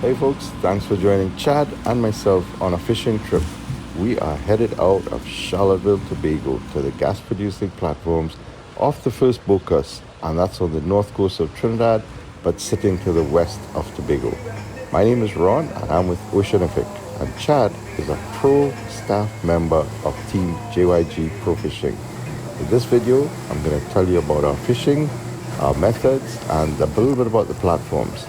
Hey folks, thanks for joining Chad and myself on a fishing trip. We are headed out of Charlotteville Tobago to the gas producing platforms off the first bocas, and that's on the North Coast of Trinidad but sitting to the west of Tobago. My name is Ron and I'm with Oceanific, and Chad is a pro staff member of Team JYG Profishing. In this video, I'm going to tell you about our fishing, our methods, and a little bit about the platforms.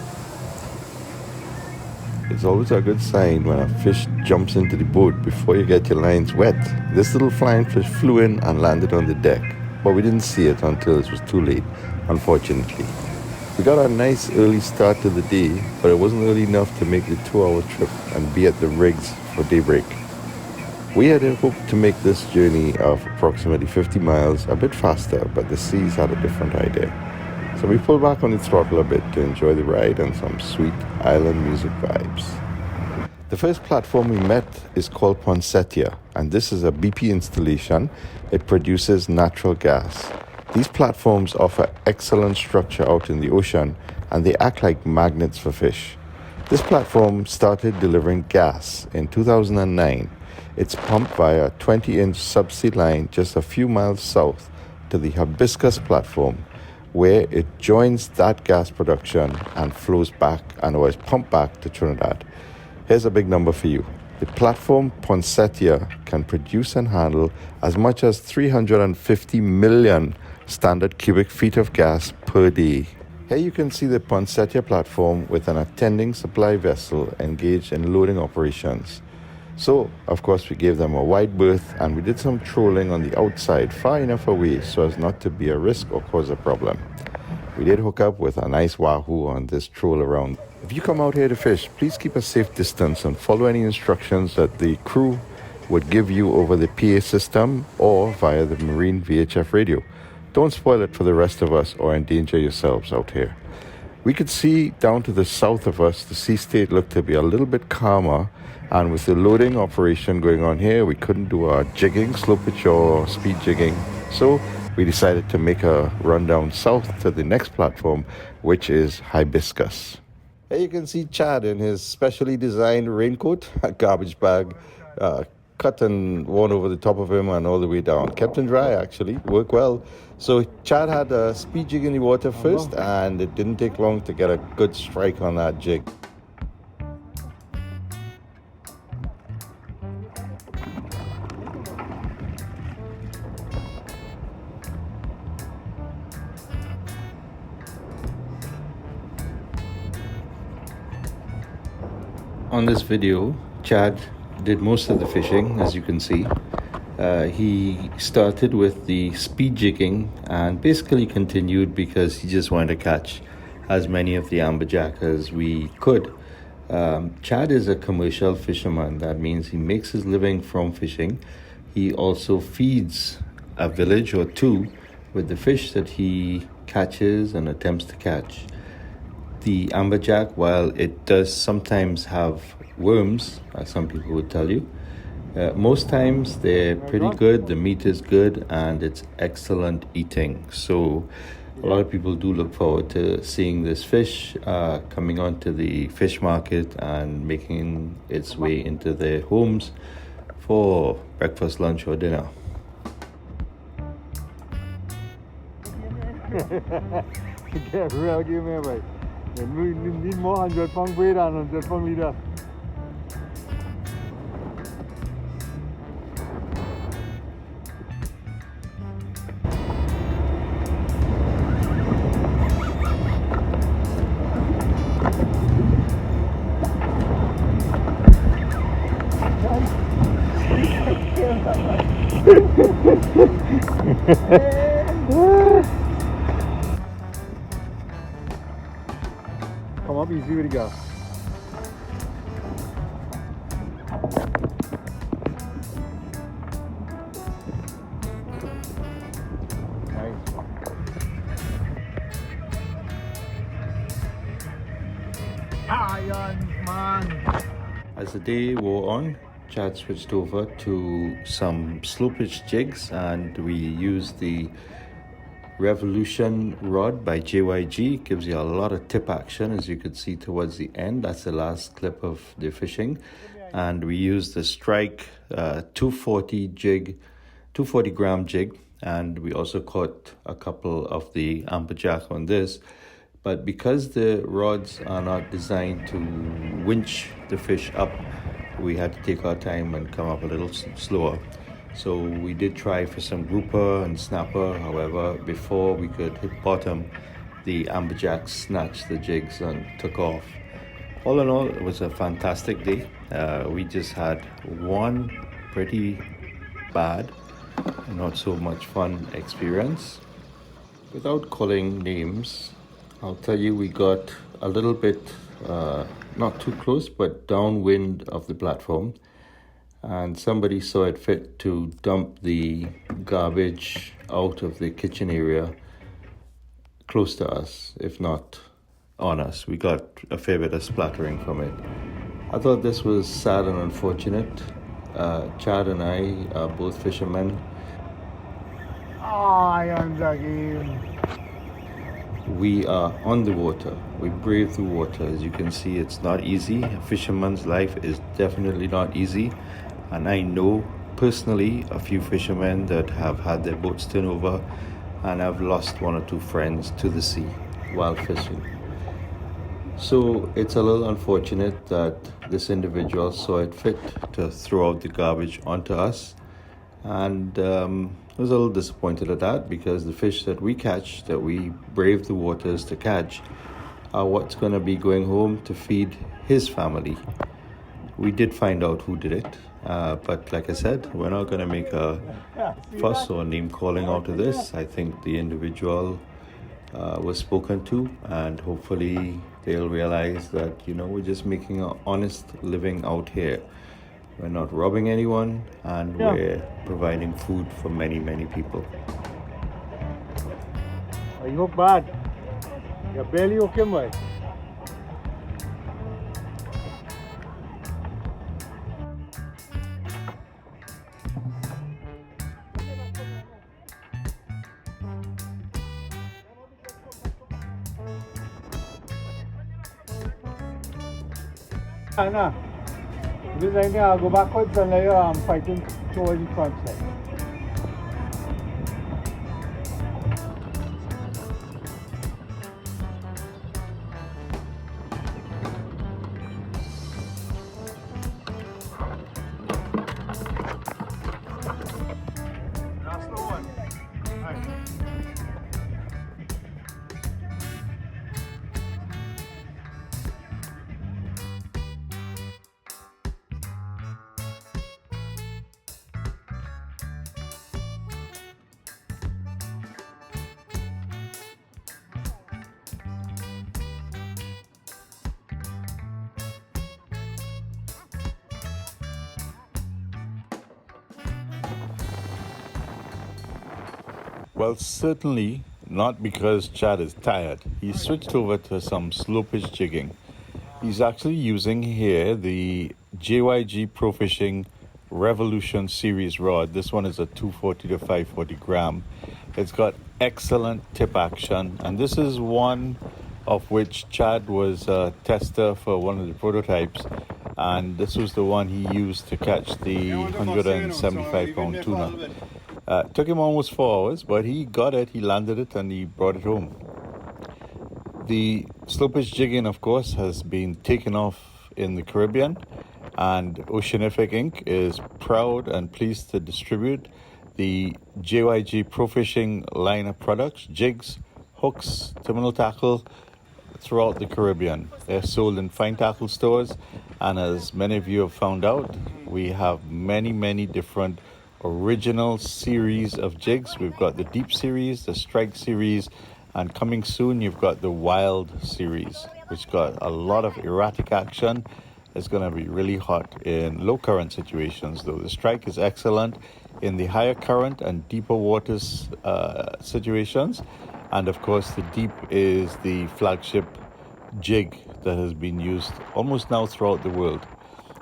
It's always a good sign when a fish jumps into the boat before you get your lines wet. This little flying fish flew in and landed on the deck, but we didn't see it until it was too late, unfortunately. We got a nice early start to the day, but it wasn't early enough to make the 2-hour trip and be at the rigs for daybreak. We had hoped to make this journey of approximately 50 miles a bit faster, but the seas had a different idea. So we pulled back on the throttle a bit to enjoy the ride and some sweet island music vibes. The first platform we met is called Poinsettia, and this is a BP installation. It produces natural gas. These platforms offer excellent structure out in the ocean, and they act like magnets for fish. This platform started delivering gas in 2009. It's pumped via a 20-inch subsea line just a few miles south to the Hibuscus platform, where it joins that gas production and flows back and or is pumped back to Trinidad. Here's a big number for you. The platform Poinsettia can produce and handle as much as 350 million standard cubic feet of gas per day. Here you can see the Poinsettia platform with an attending supply vessel engaged in loading operations. So, of course, we gave them a wide berth and we did some trolling on the outside, far enough away so as not to be a risk or cause a problem. We did hook up with a nice Wahoo on this troll around. If you come out here to fish, please keep a safe distance and follow any instructions that the crew would give you over the PA system or via the Marine VHF radio. Don't spoil it for the rest of us or endanger yourselves out here. We could see down to the south of us, the sea state looked to be a little bit calmer, and with the loading operation going on here, we couldn't do our jigging, slow pitch or speed jigging. So we decided to make a run down south to the next platform, which is Hibuscus. Here you can see Chad in his specially designed raincoat, a garbage bag, cut and worn over the top of him and all the way down. Kept him dry, actually, worked well. So Chad had a speed jig in the water first, and it didn't take long to get a good strike on that jig. On this video, Chad did most of the fishing, as you can see. He started with the speed jigging and basically continued because he just wanted to catch as many of the amberjack as we could. Chad is a commercial fisherman. That means he makes his living from fishing. He also feeds a village or two with the fish that he catches and attempts to catch. The amberjack, while it does sometimes have worms, as some people would tell you, most times they're pretty good, the meat is good, and it's excellent eating. So a lot of people do look forward to seeing this fish coming onto the fish market and making its way into their homes for breakfast, lunch, or dinner. Get real, give me a break. We need more 100-pound weight and 100-pound leader. Come up easy with the gas. Nice. Iron man. As the day wore on, Chad switched over to some slow pitch jigs, and we used the Revolution rod by JYG. Gives you a lot of tip action, as you could see towards the end. That's the last clip of the fishing. And we used the Stryke 240 jig, 240 gram jig. And we also caught a couple of the Amberjack on this. But because the rods are not designed to winch the fish up, we had to take our time and come up a little slower. So we did try for some grouper and snapper. However, before we could hit bottom, the Amberjacks snatched the jigs and took off. All in all, it was a fantastic day. We just had one pretty bad, not so much fun experience. Without calling names, I'll tell you we got a little bit, not too close, but downwind of the platform. And somebody saw it fit to dump the garbage out of the kitchen area close to us, if not on us. We got a fair bit of splattering from it. I thought this was sad and unfortunate. Chard and I are both fishermen. I am Jigging. We are on the water. We brave the water. As you can see, it's not easy. A fisherman's life is definitely not easy. And I know personally a few fishermen that have had their boats turned over and have lost one or two friends to the sea while fishing. So it's a little unfortunate that this individual saw it fit to throw out the garbage onto us. And I was a little disappointed at that, because the fish that we catch, that we brave the waters to catch, are what's going to be going home to feed his family. We did find out who did it, but like I said, we're not going to make a fuss or name calling out of this. I think the individual was spoken to, and hopefully they'll realize that, we're just making an honest living out here. We're not robbing anyone, and we're providing food for many, many people. You look bad. You're barely okay, boy. Anna, this I I'll go backwards and later I'm fighting towards the front side. Last one. Well, certainly not because Chad is tired. He switched over to some slopage jigging. He's actually using here the JYG Profishing Revolution series rod. This one is a 240 to 540 gram. It's got excellent tip action, and this is one of which Chad was a tester for one of the prototypes, and this was the one he used to catch the 175 pound tuna. Took him almost 4 hours, but he got it, he landed it, and he brought it home. The slopage jigging, of course, has been taken off in the Caribbean, and Oceanific Inc. is proud and pleased to distribute the JYG Profishing line of products, jigs, hooks, terminal tackle, throughout the Caribbean. They're sold in fine tackle stores, and as many of you have found out, we have many, many different original series of jigs. We've got the Deep series, the Stryke series, and coming soon you've got the Wild series, which got a lot of erratic action. It's going to be really hot in low current situations, though the Stryke is excellent in the higher current and deeper waters situations. And of course the Deep is the flagship jig that has been used almost now throughout the world.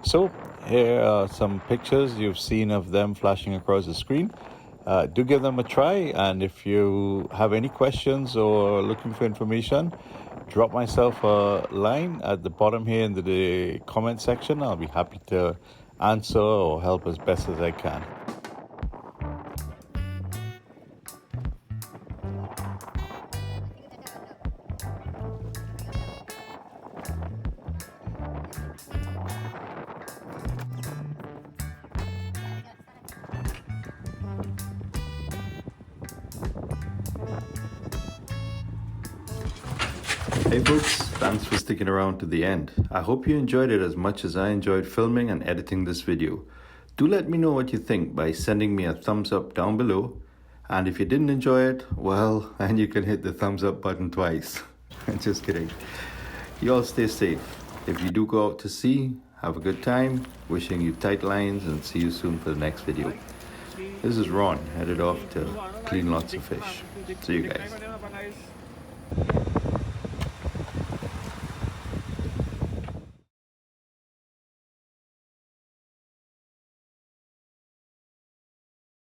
So here are some pictures you've seen of them flashing across the screen. Do give them a try, and if you have any questions or looking for information, drop myself a line at the bottom here in the comment section. I'll be happy to answer or help as best as I can. Hey folks, thanks for sticking around to the end. I hope you enjoyed it as much as I enjoyed filming and editing this video. Do let me know what you think by sending me a thumbs up down below. And if you didn't enjoy it, well, then you can hit the thumbs up button twice. Just kidding. You all stay safe. If you do go out to sea, have a good time. Wishing you tight lines and see you soon for the next video. This is Ron, headed off to clean lots of fish. See you guys.